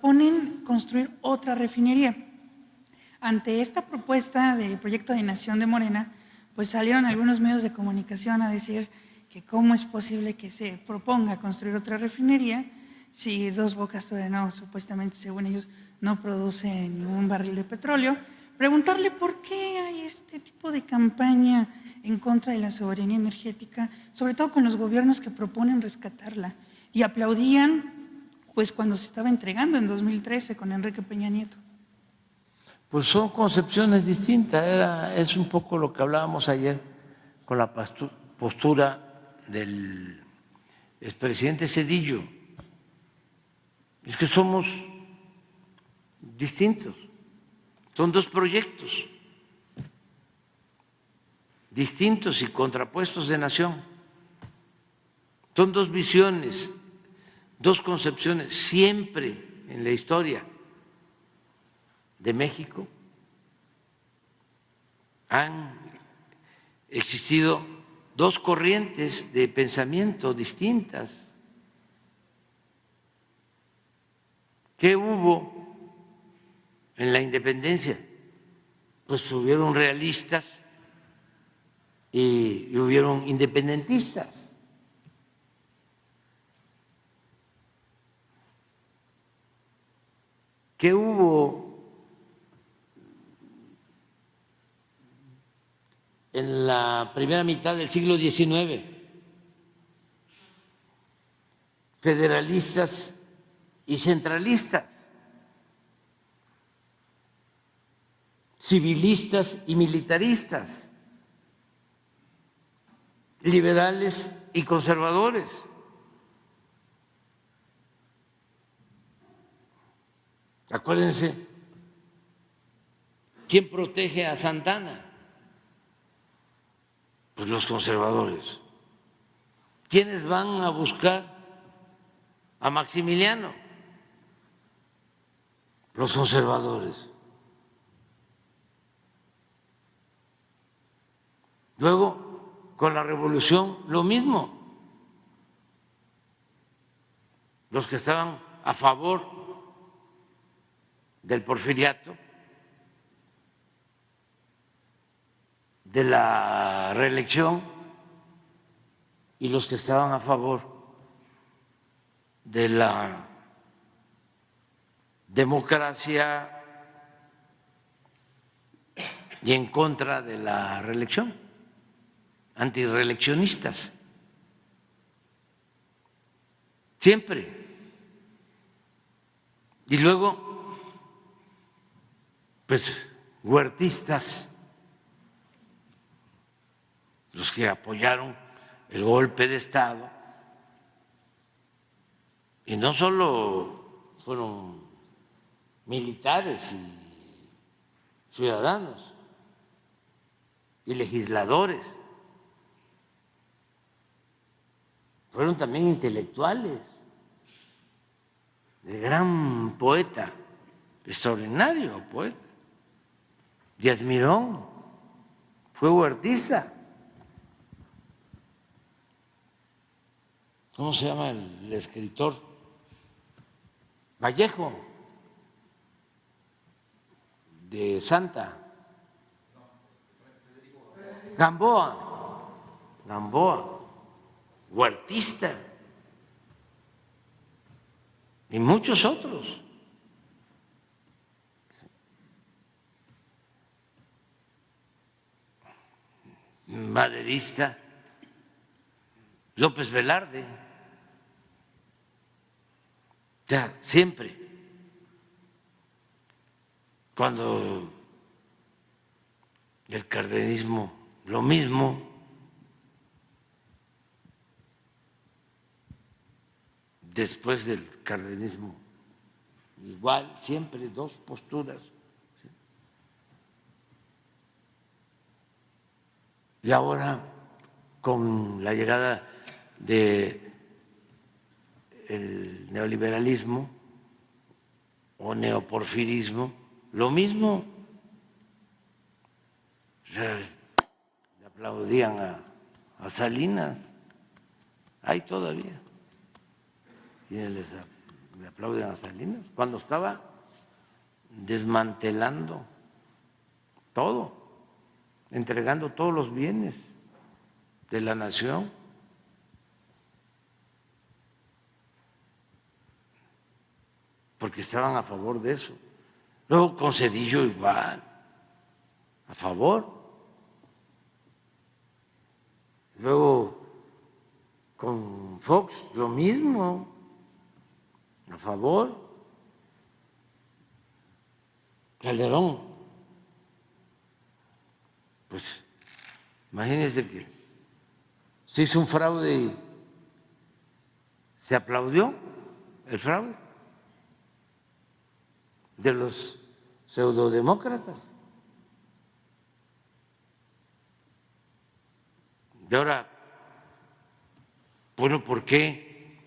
proponen construir otra refinería. Ante esta propuesta del proyecto de Nación de Morena, pues salieron algunos medios de comunicación a decir que cómo es posible que se proponga construir otra refinería si Dos Bocas todavía no, supuestamente, según ellos, no produce ningún barril de petróleo. Preguntarle por qué hay este tipo de campaña en contra de la soberanía energética, sobre todo con los gobiernos que proponen rescatarla, y aplaudían pues cuando se estaba entregando en 2013 con Enrique Peña Nieto. Pues son concepciones distintas, es un poco lo que hablábamos ayer con la postura del expresidente Zedillo. Es que somos distintos, son dos proyectos distintos y contrapuestos de nación, son dos visiones, dos concepciones. Siempre en la historia de México han existido dos corrientes de pensamiento distintas. ¿Qué hubo en la independencia? Pues hubieron realistas y hubieron independentistas. ¿Qué hubo en la primera mitad del siglo XIX? Federalistas y centralistas, civilistas y militaristas, liberales y conservadores. Acuérdense, ¿quién protege a Santa Anna? Pues los conservadores. ¿Quiénes van a buscar a Maximiliano? Los conservadores. Luego, con la revolución, lo mismo. Los que estaban a favor del porfiriato, de la reelección, y los que estaban a favor de la democracia y en contra de la reelección, antirreeleccionistas. Siempre. Y luego, pues, huertistas, los que apoyaron el golpe de Estado, y no solo fueron militares y ciudadanos y legisladores, fueron también intelectuales. El gran poeta, extraordinario poeta, Díaz Mirón, fue huertista. ¿Cómo se llama el escritor? Vallejo, de Santa. Gamboa, huertista, y muchos otros. Maderista, López Velarde. Ya, siempre, cuando el cardenismo, lo mismo, después del cardenismo, igual, siempre dos posturas. ¿Sí? Y ahora, con la llegada del neoliberalismo o neoporfirismo, lo mismo. Le aplaudían a Salinas, hay todavía quienes le aplauden a Salinas, cuando estaba desmantelando todo, entregando todos los bienes de la nación. Porque estaban a favor de eso. Luego con Zedillo igual, a favor. Luego con Fox lo mismo, a favor. Calderón, pues imagínense que se hizo un fraude y se aplaudió el fraude de los pseudodemócratas. Y ahora, bueno, ¿por qué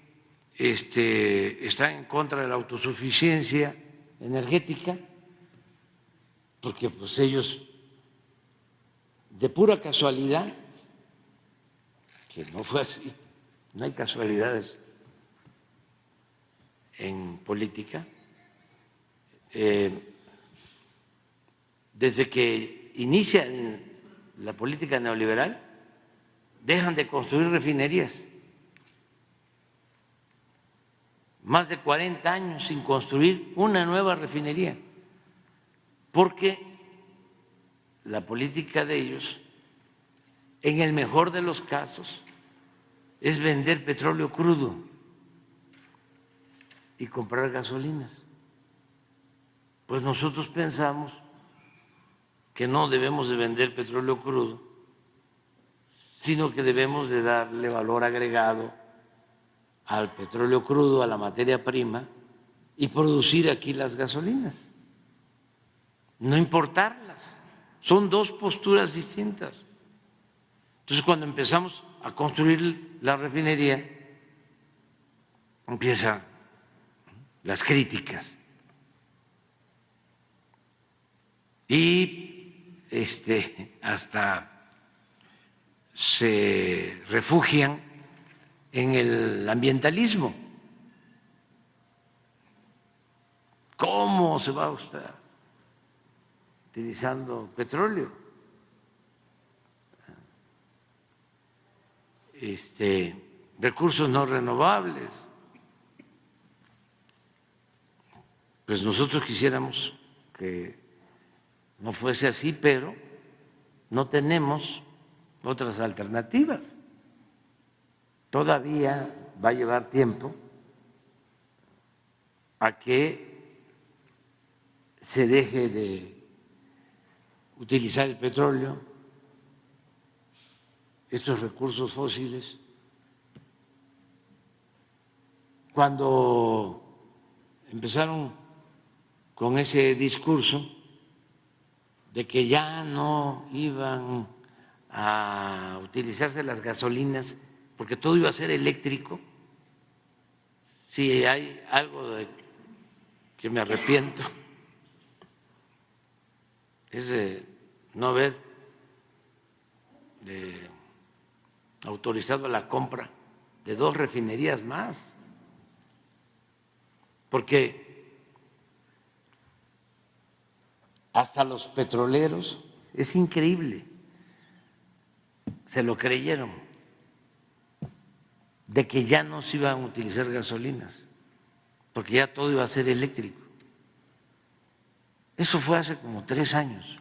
está en contra de la autosuficiencia energética? Porque pues ellos, de pura casualidad, que no fue así, no hay casualidades en política, desde que inicia la política neoliberal, dejan de construir refinerías. Más de 40 años sin construir una nueva refinería, porque la política de ellos, en el mejor de los casos, es vender petróleo crudo y comprar gasolinas. Pues nosotros pensamos que no debemos de vender petróleo crudo, sino que debemos de darle valor agregado al petróleo crudo, a la materia prima, y producir aquí las gasolinas, no importarlas. Son dos posturas distintas. Entonces, cuando empezamos a construir la refinería, empiezan las críticas. Y hasta se refugian en el ambientalismo. ¿Cómo se va a estar utilizando petróleo? Recursos no renovables. Pues nosotros quisiéramos que no fuese así, pero no tenemos otras alternativas. Todavía va a llevar tiempo a que se deje de utilizar el petróleo, estos recursos fósiles. Cuando empezaron con ese discurso de que ya no iban a utilizarse las gasolinas porque todo iba a ser eléctrico, si hay algo de que me arrepiento es de no haber autorizado la compra de 2 refinerías más, porque hasta los petroleros, es increíble, se lo creyeron, de que ya no se iban a utilizar gasolinas, porque ya todo iba a ser eléctrico. Eso fue hace como 3 años.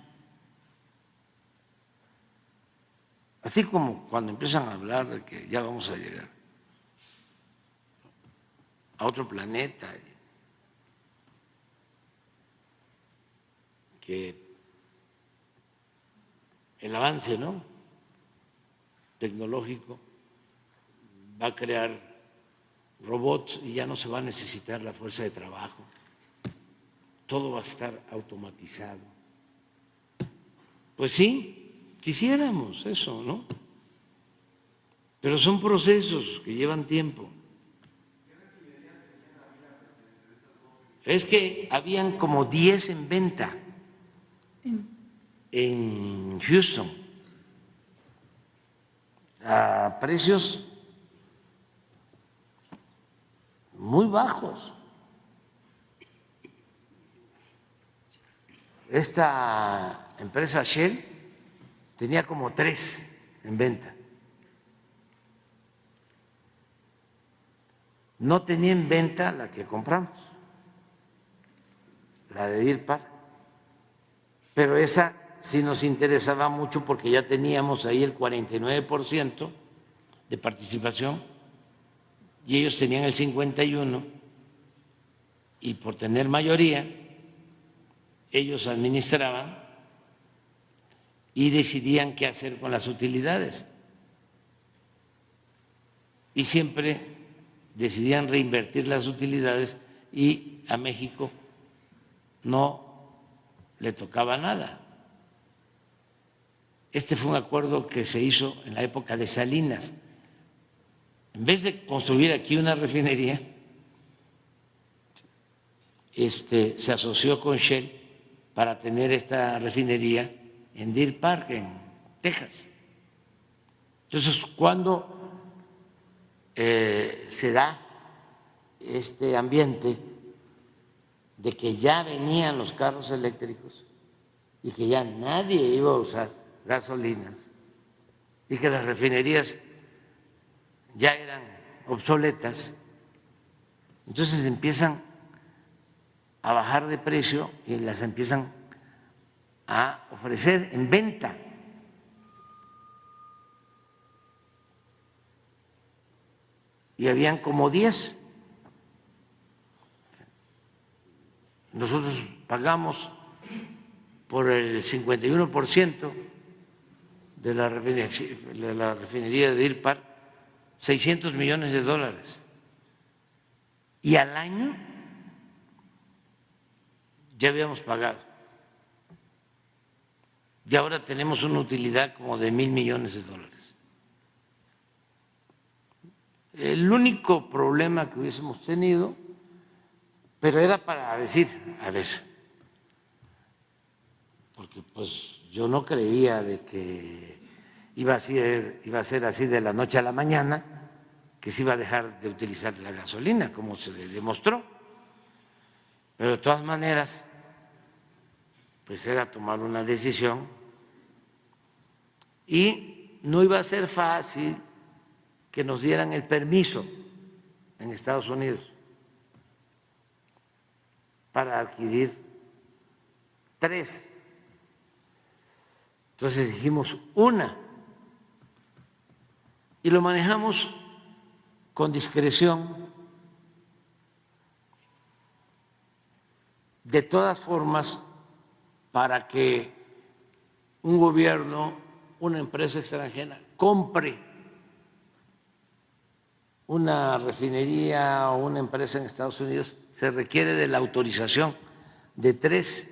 Así como cuando empiezan a hablar de que ya vamos a llegar a otro planeta, que el avance, ¿no?, tecnológico va a crear robots y ya no se va a necesitar la fuerza de trabajo, todo va a estar automatizado. Pues sí, quisiéramos eso, ¿no? Pero son procesos que llevan tiempo. Es que habían como 10 en venta en Houston a precios muy bajos, esta empresa Shell tenía como 3 en venta. No tenía en venta la que compramos, la de Deer Park, pero esa sí nos interesaba mucho porque ya teníamos ahí el 49% de participación y ellos tenían el 51%, y por tener mayoría ellos administraban y decidían qué hacer con las utilidades y siempre decidían reinvertir las utilidades y a México no le tocaba nada. Este fue un acuerdo que se hizo en la época de Salinas. En vez de construir aquí una refinería, se asoció con Shell para tener esta refinería en Deer Park, en Texas. Entonces, cuando se da este ambiente de que ya venían los carros eléctricos y que ya nadie iba a usar gasolinas y que las refinerías ya eran obsoletas, entonces empiezan a bajar de precio y las empiezan a ofrecer en venta. Y habían como 10. Nosotros pagamos por el 51% de la refinería de Deer Park $600 millones. Y al año ya habíamos pagado. Y ahora tenemos una utilidad como de $1,000 millones. El único problema que hubiésemos tenido, pero era para decir, a ver, porque pues yo no creía de que iba a ser así de la noche a la mañana, que se iba a dejar de utilizar la gasolina, como se demostró. Pero de todas maneras, pues era tomar una decisión y no iba a ser fácil que nos dieran el permiso en Estados Unidos para adquirir 3. Entonces dijimos una y lo manejamos con discreción. De todas formas, para que un gobierno, una empresa extranjera compre una refinería o una empresa en Estados Unidos, se requiere de la autorización de 3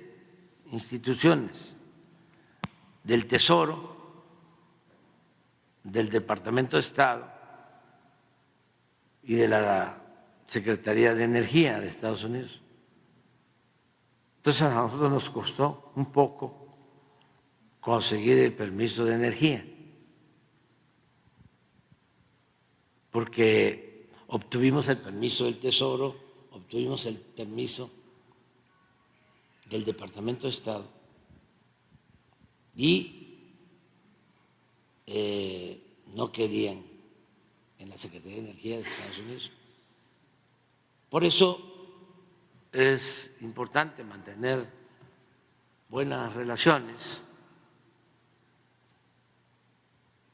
instituciones: del Tesoro, del Departamento de Estado y de la Secretaría de Energía de Estados Unidos. Entonces a nosotros nos costó un poco conseguir el permiso de energía, porque obtuvimos el permiso del Tesoro, obtuvimos el permiso del Departamento de Estado y no querían en la Secretaría de Energía de Estados Unidos. Por eso es importante mantener buenas relaciones,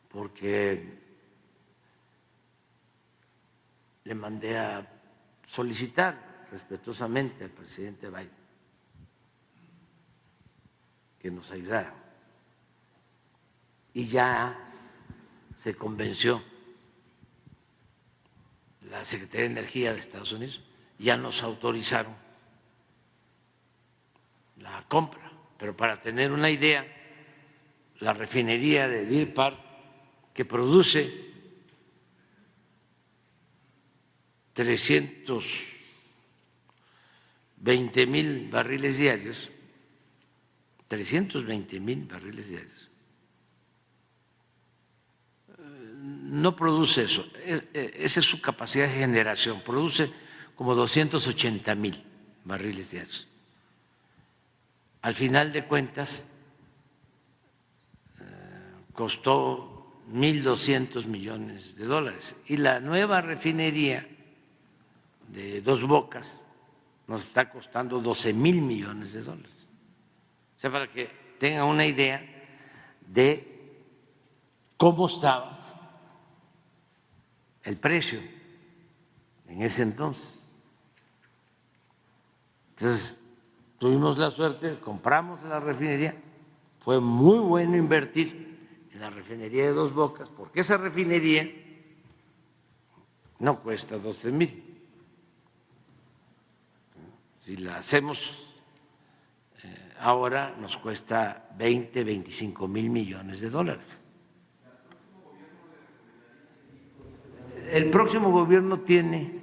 porque le mandé a solicitar respetuosamente al presidente Biden que nos ayudara y ya se convenció la Secretaría de Energía de Estados Unidos, ya nos autorizaron la compra. Pero para tener una idea, la refinería de Deer Park, que produce 320,000 barriles diarios, 320,000 barriles diarios, no produce eso. Esa es su capacidad de generación, produce como 280,000 barriles diarios. al final de cuentas costó 1.200 millones de dólares. Y la nueva refinería de Dos Bocas nos está costando 12.000 millones de dólares. O sea, para que tengan una idea de cómo estaba el precio en ese entonces. Entonces, tuvimos la suerte, compramos la refinería, fue muy bueno invertir en la refinería de Dos Bocas, porque esa refinería no cuesta 12.000. Si la hacemos ahora nos cuesta 25 mil millones de dólares. El próximo gobierno tiene,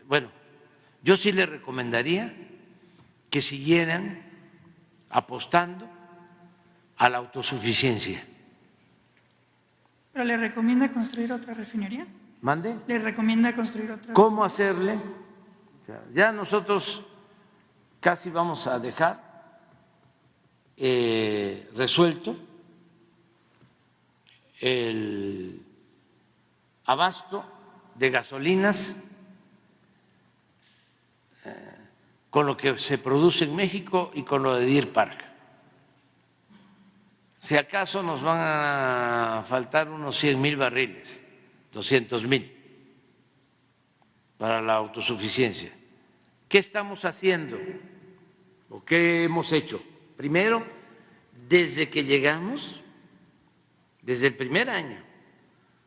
bueno, yo sí le recomendaría que siguieran apostando a la autosuficiencia. ¿Pero le recomienda construir otra refinería? ¿Mande? ¿Le recomienda construir otra? ¿Cómo hacerle? O sea, ya nosotros casi vamos a dejar resuelto el abasto de gasolinas con lo que se produce en México y con lo de Deer Park. Si acaso nos van a faltar unos 100.000 barriles, 200.000 para la autosuficiencia. ¿Qué estamos haciendo o qué hemos hecho? Primero, desde que llegamos, desde el primer año,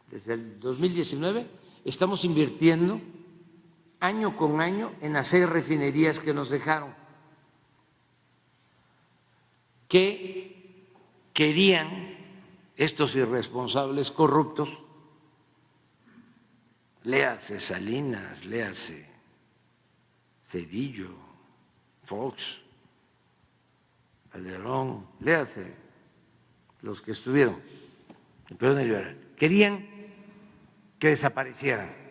desde el 2019, estamos invirtiendo año con año en hacer refinerías que nos dejaron, que querían estos irresponsables corruptos, léase Salinas, léase Zedillo, Fox, Calderón, léase los que estuvieron, el periodo neoliberal, querían que desaparecieran.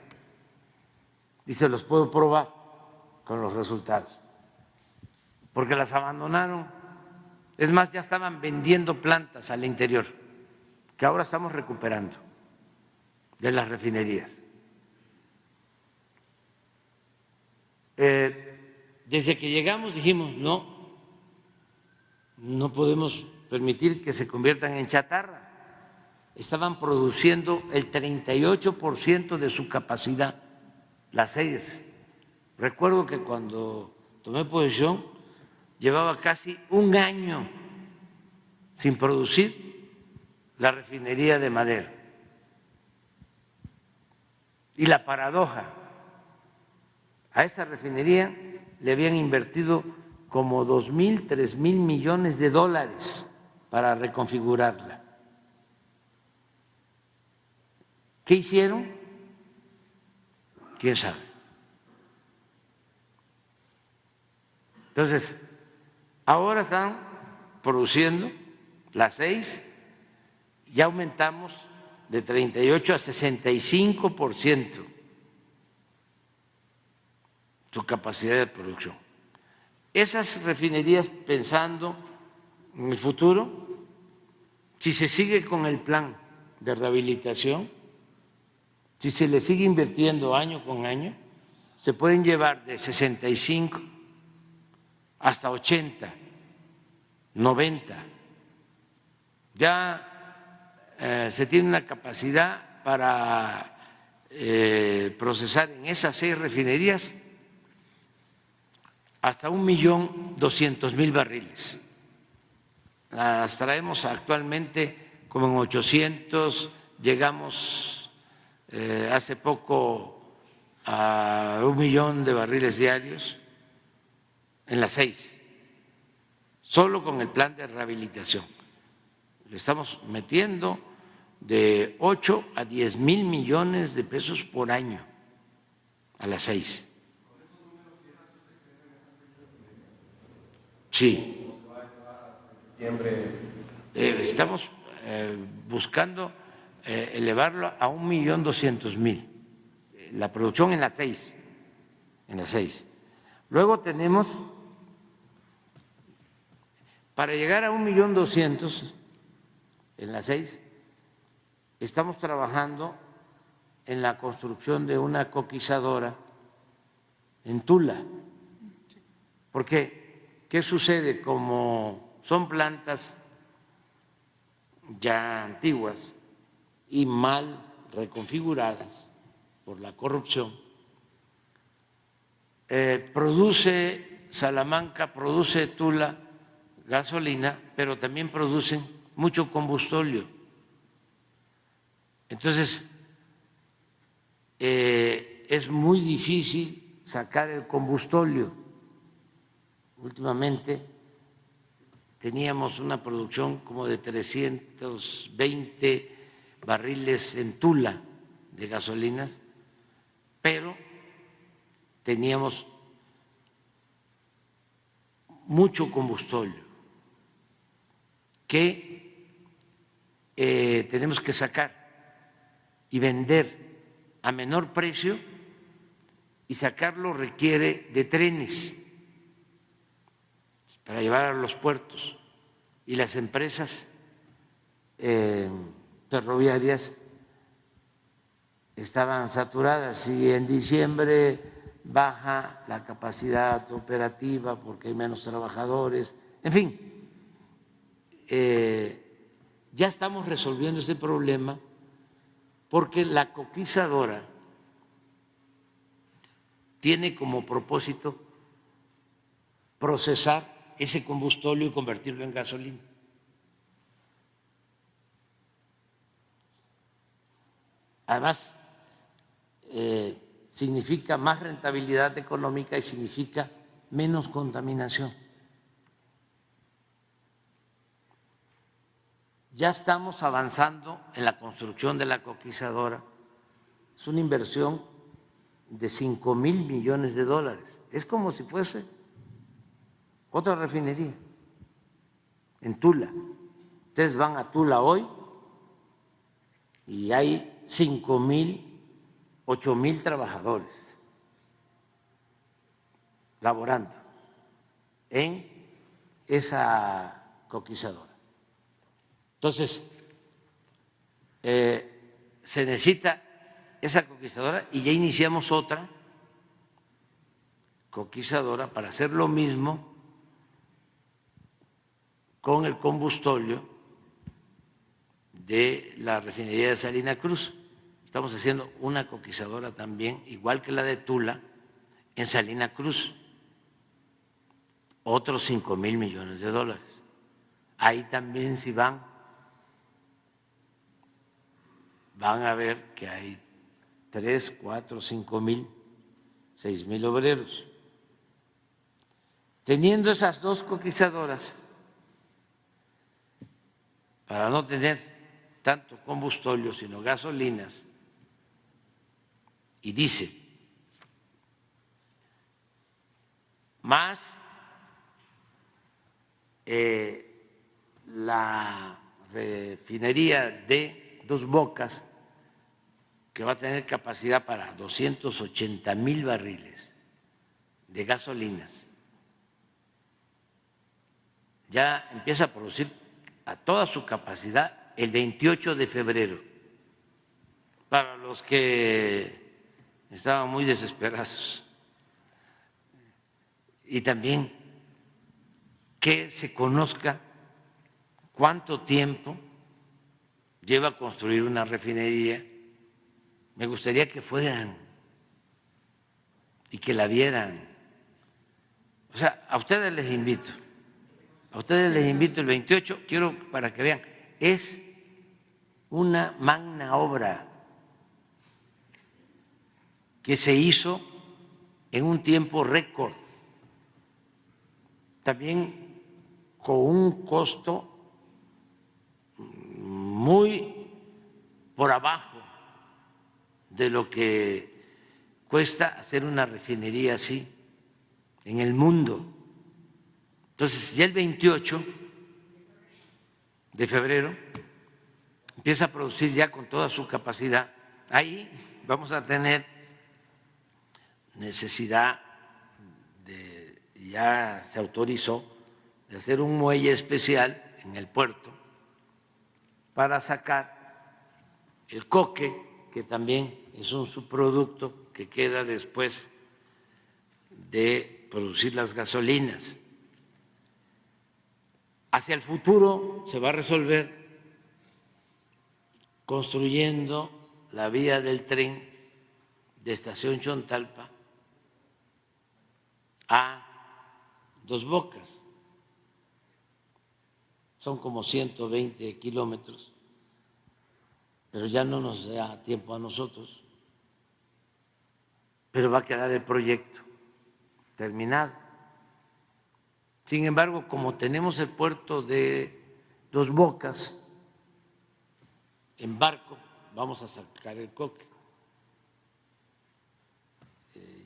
Y se los puedo probar con los resultados, porque las abandonaron. Es más, ya estaban vendiendo plantas al interior, que ahora estamos recuperando de las refinerías. Desde que llegamos dijimos, no podemos permitir que se conviertan en chatarra. Estaban produciendo el 38% de su capacidad, las 6. Recuerdo que cuando tomé posesión llevaba casi un año sin producir la refinería de Madero. Y la paradoja, a esa refinería le habían invertido como 2.000, 3.000 millones de dólares para reconfigurarla. ¿Qué hicieron? ¿Quién sabe? Entonces, ahora están produciendo las 6, ya aumentamos de 38 a 65% su capacidad de producción. Esas refinerías, pensando en el futuro, si se sigue con el plan de rehabilitación, si se le sigue invirtiendo año con año, se pueden llevar de 65 hasta 80, 90. Ya se tiene una capacidad para procesar en esas 6 refinerías hasta 1.200.000 barriles. Las traemos actualmente como en 800, llegamos hace poco a 1 millón de barriles diarios en las 6, solo con el plan de rehabilitación. Le estamos metiendo de 8 a 10.000 millones de pesos por año a las 6. Sí. Estamos buscando elevarlo a 1.200.000, la producción en las 6. Luego tenemos para llegar a 1.200.000 en las 6, estamos trabajando en la construcción de una coquizadora en Tula. Porque, ¿qué sucede? Como son plantas ya antiguas y mal reconfiguradas por la corrupción, produce Salamanca, produce Tula gasolina, pero también producen mucho combustóleo. Entonces, es muy difícil sacar el combustóleo. Últimamente teníamos una producción como de 320 barriles en Tula de gasolinas, pero teníamos mucho combustóleo que tenemos que sacar y vender a menor precio, y sacarlo requiere de trenes para llevar a los puertos, y las empresas ferroviarias estaban saturadas, y en diciembre baja la capacidad operativa porque hay menos trabajadores, en fin, ya estamos resolviendo ese problema porque la coquizadora tiene como propósito procesar ese combustóleo y convertirlo en gasolina. Además, significa más rentabilidad económica y significa menos contaminación. Ya estamos avanzando en la construcción de la coquizadora. Es una inversión de $5,000 millones. Es como si fuese otra refinería en Tula. Ustedes van a Tula hoy y hay 5,000, 8,000 trabajadores laborando en esa coquizadora. Entonces, se necesita esa coquizadora y ya iniciamos otra coquizadora para hacer lo mismo con el combustóleo de la refinería de Salina Cruz. Estamos haciendo una coquizadora también, igual que la de Tula, en Salina Cruz, otros $5,000 millones. Ahí también, si van a ver que hay 3, 4, 5,000, 6,000 obreros. Teniendo esas dos coquizadoras, para no tener tanto combustóleo, sino gasolinas y diésel, más la refinería de Dos Bocas, que va a tener capacidad para 280,000 barriles de gasolinas, ya empieza a producir a toda su capacidad el 28 de febrero. Para los que estaban muy desesperados. Y también que se conozca cuánto tiempo lleva construir una refinería. Me gustaría que fueran y que la vieran. O sea, a ustedes les invito el 28, quiero para que vean, es una magna obra que se hizo en un tiempo récord, también con un costo muy por abajo de lo que cuesta hacer una refinería así en el mundo. Entonces, ya el 28 de febrero empieza a producir ya con toda su capacidad. Ahí vamos a tener necesidad ya se autorizó de hacer un muelle especial en el puerto para sacar el coque, que también es un subproducto que queda después de producir las gasolinas. Hacia el futuro se va a resolver construyendo la vía del tren de Estación Chontalpa a Dos Bocas. Son como 120 kilómetros, pero ya no nos da tiempo a nosotros, pero va a quedar el proyecto terminado. Sin embargo, como tenemos el puerto de Dos Bocas, en barco vamos a sacar el coque.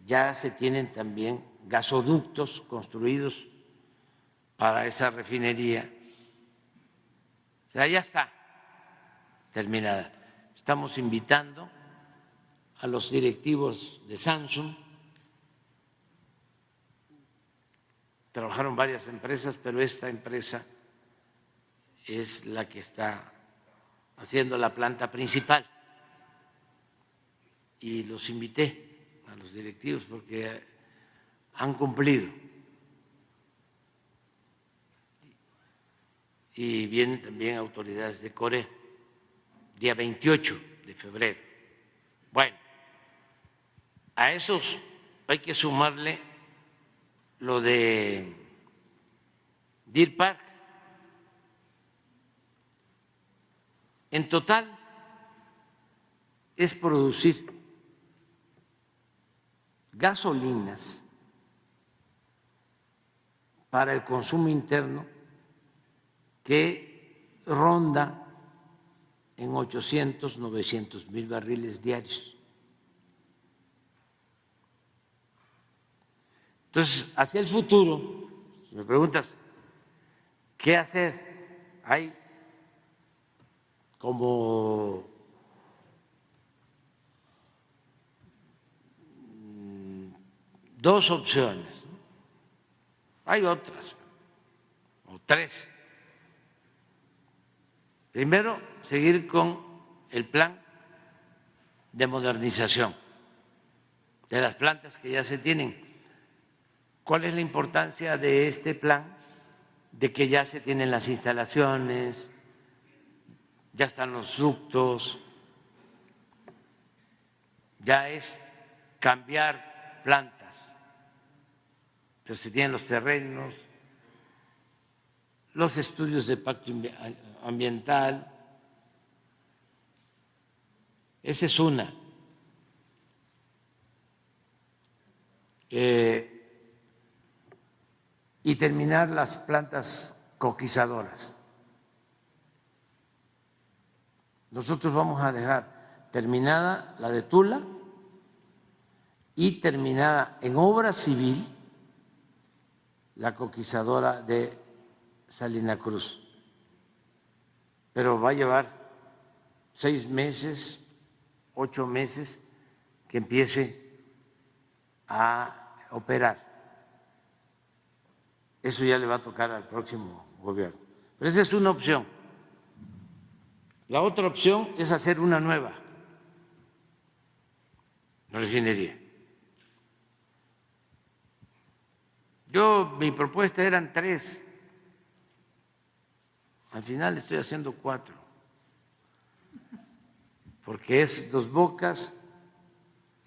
Ya se tienen también gasoductos construidos para esa refinería. O sea, ya está terminada. Estamos invitando a los directivos de Samsung. Trabajaron varias empresas, pero esta empresa es la que está haciendo la planta principal. Y los invité a los directivos porque han cumplido. Y vienen también autoridades de Corea, día 28 de febrero. Bueno, a esos hay que sumarle lo de Deer Park. En total es producir gasolinas para el consumo interno que ronda en 800, 900 mil barriles diarios. Entonces, hacia el futuro, si me preguntas, ¿qué hacer? Hay como dos opciones, ¿no? Hay otras, o tres. Primero, seguir con el plan de modernización de las plantas que ya se tienen. ¿Cuál es la importancia de este plan? De que ya se tienen las instalaciones, ya están los ductos, ya es cambiar plantas, pero se tienen los terrenos, los estudios de impacto ambiental. Esa es una. Y terminar las plantas coquizadoras. Nosotros vamos a dejar terminada la de Tula y terminada en obra civil la coquizadora de Salina Cruz. Pero va a llevar 6 meses, 8 meses que empiece a operar. Eso ya le va a tocar al próximo gobierno. Pero esa es una opción. La otra opción es hacer una nueva refinería. Mi propuesta eran 3. Al final estoy haciendo 4. Porque es Dos Bocas,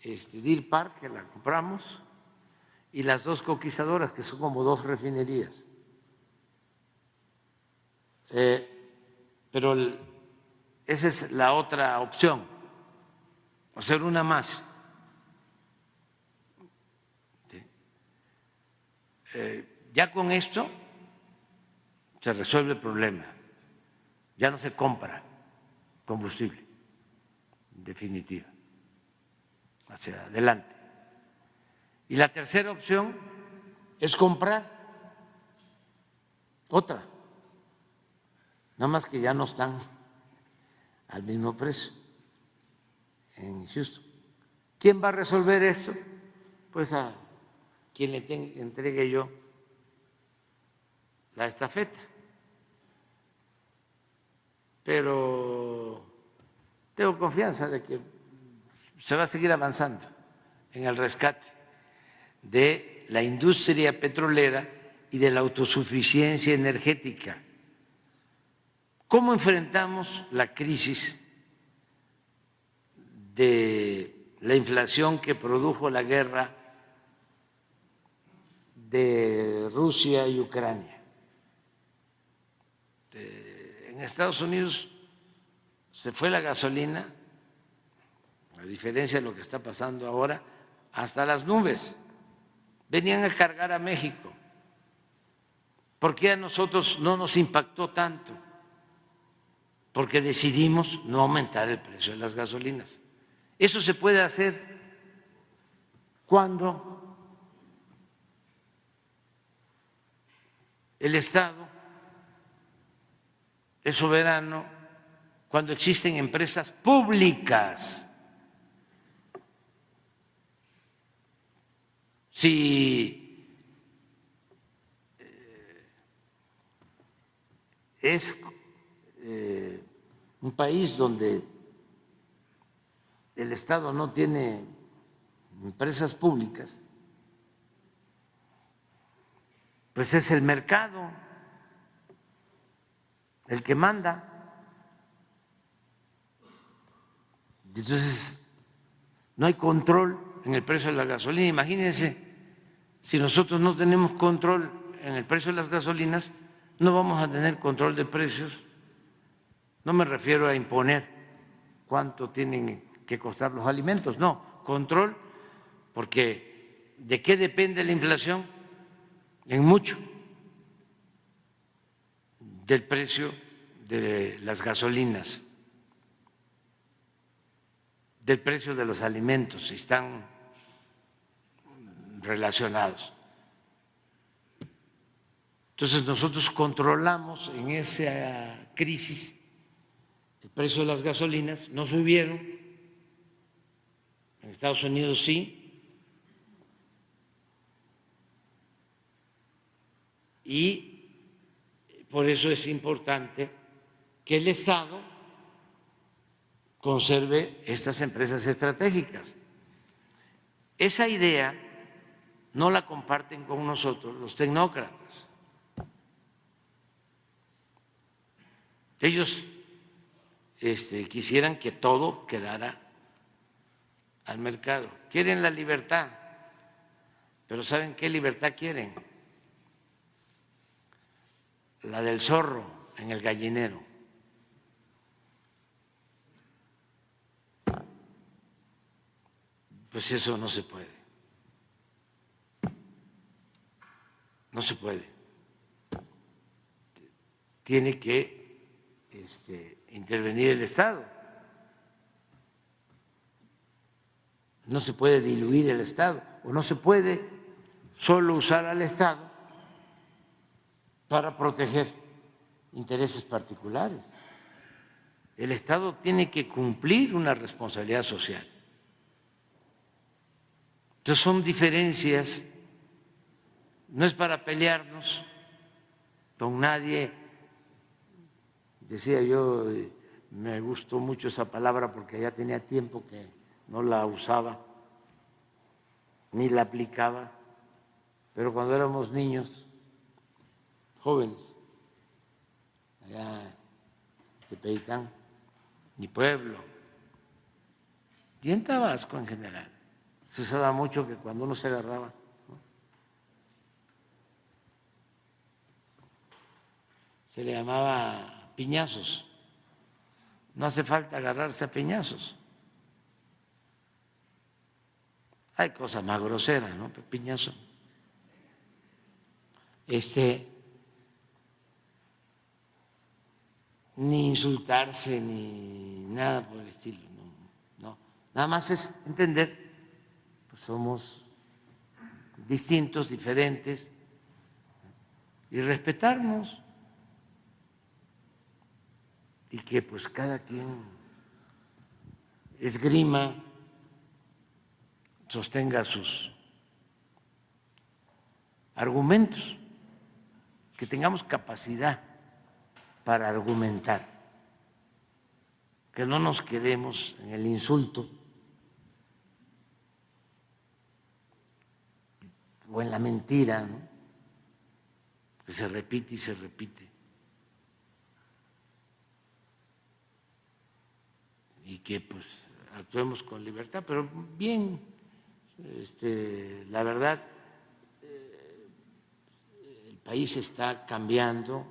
Deer Park, que la compramos, y las 2 coquizadoras, que son como 2 refinerías. Pero esa es la otra opción, hacer una más. Ya con esto se resuelve el problema, ya no se compra combustible, en definitiva, hacia adelante. Y la tercera opción es comprar otra, nada más que ya no están al mismo precio en Houston. ¿Quién va a resolver esto? Pues a quien le entregue yo la estafeta. Pero tengo confianza de que se va a seguir avanzando en el rescate de la industria petrolera y de la autosuficiencia energética. ¿Cómo enfrentamos la crisis de la inflación que produjo la guerra de Rusia y Ucrania? En Estados Unidos se fue la gasolina, a diferencia de lo que está pasando ahora, hasta las nubes. Venían a cargar a México. ¿Por qué a nosotros no nos impactó tanto? Porque decidimos no aumentar el precio de las gasolinas. Eso se puede hacer cuando el Estado es soberano, cuando existen empresas públicas. Si es un país donde el Estado no tiene empresas públicas, pues es el mercado el que manda. Entonces, no hay control en el precio de la gasolina. Imagínense, si nosotros no tenemos control en el precio de las gasolinas, no vamos a tener control de precios. No me refiero a imponer cuánto tienen que costar los alimentos, no, control, porque ¿de qué depende la inflación? En mucho del precio de las gasolinas, del precio de los alimentos, si están relacionados. Entonces nosotros controlamos en esa crisis el precio de las gasolinas, no subieron, en Estados Unidos sí, y por eso es importante que el Estado conserve estas empresas estratégicas. Esa idea no la comparten con nosotros los tecnócratas. Ellos quisieran que todo quedara al mercado. Quieren la libertad, pero ¿saben qué libertad quieren? La del zorro en el gallinero. Pues eso no se puede. No se puede. Tiene que intervenir el Estado. No se puede diluir el Estado, o no se puede solo usar al Estado para proteger intereses particulares. El Estado tiene que cumplir una responsabilidad social. Entonces son diferencias, no es para pelearnos con nadie. Decía yo, me gustó mucho esa palabra porque ya tenía tiempo que no la usaba ni la aplicaba, pero cuando éramos niños, jóvenes, allá en Tepeitán, mi pueblo, y en Tabasco en general, se usaba mucho que cuando uno se agarraba, ¿no?, se le llamaba piñazos. No hace falta agarrarse a piñazos. Hay cosas más groseras, ¿no? Piñazo. Ni insultarse ni nada por el estilo, no. Nada más es entender, pues somos distintos, diferentes, y respetarnos, y que pues cada quien esgrima, sostenga sus argumentos. que tengamos capacidad para argumentar, que no nos quedemos en el insulto o en la mentira, ¿no? Que se repite y se repite. Y que pues actuemos con libertad, pero bien, la verdad, el país está cambiando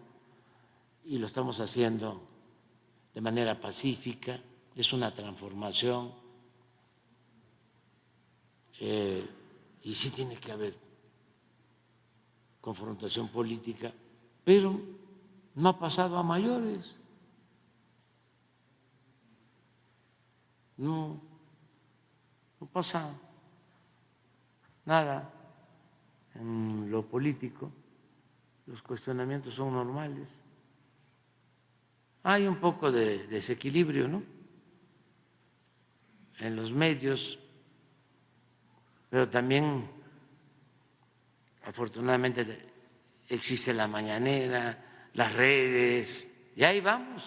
y lo estamos haciendo de manera pacífica, es una transformación y sí tiene que haber confrontación política, pero no ha pasado a mayores. No pasa nada en lo político, los cuestionamientos son normales. Hay un poco de desequilibrio, ¿no?, en los medios, pero también afortunadamente existe la mañanera, las redes, y ahí vamos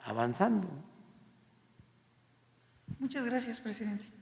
avanzando. Muchas gracias, presidente.